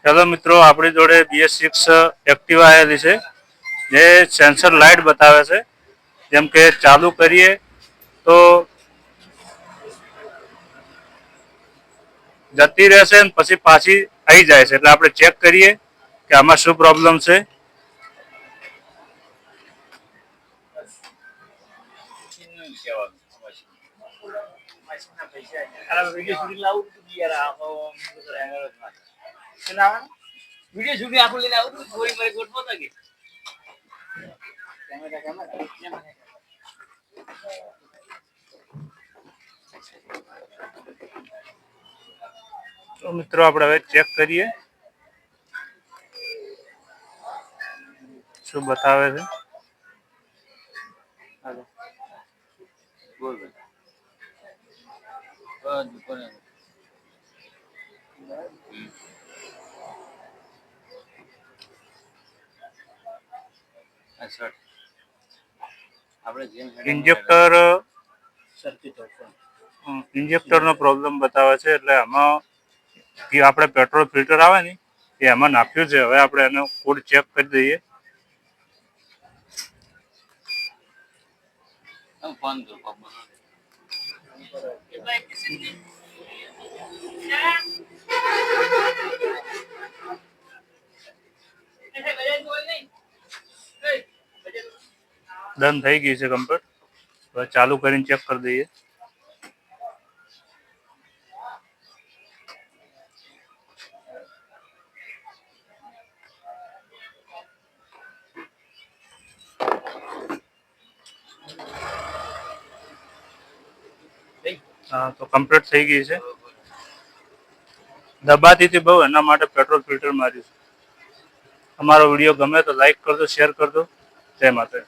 Hello મિત્રો, આપણી જોડે BS6 એક્ટિવા આવેલી છે જે સેન્સર લાઇટ બતાવે છે. જેમ કે ચાલુ કરીએ તો જતી રહેશે ને પછી પાછી આવી જાય છે. એટલે આપણે ચેક કરીએ કે આમાં શું પ્રોબ્લેમ છે. વિડિયો શૂટિંગ આખું લઈને આવું તું થોડી મારી ગોઠવો તો કે તો મિત્રો આપણે હવે ચેક કરીએ શું બતાવે છે. બોલ ઇન્જેક્ટરનો પ્રોબ્લેમ બતાવે છે. એટલે આમાં આપણે પેટ્રોલ ફિલ્ટર આવે ને એ એમાં નાખ્યું છે. હવે આપણે એનો કોડ ચેક કરી દઈએ. ડન થઈ ગઈ છે કમ્પ્લીટ. હવે ચાલુ કરીને ચેક કરી દઈએ. હા, તો કમ્પ્લીટ થઈ ગઈ છે. દબાતી હતી બહુ, એના માટે પેટ્રોલ ફિલ્ટર માર્યું છે. અમારો વિડીયો ગમે તો લાઈક કરજો, શેર કરજો. જય માતા.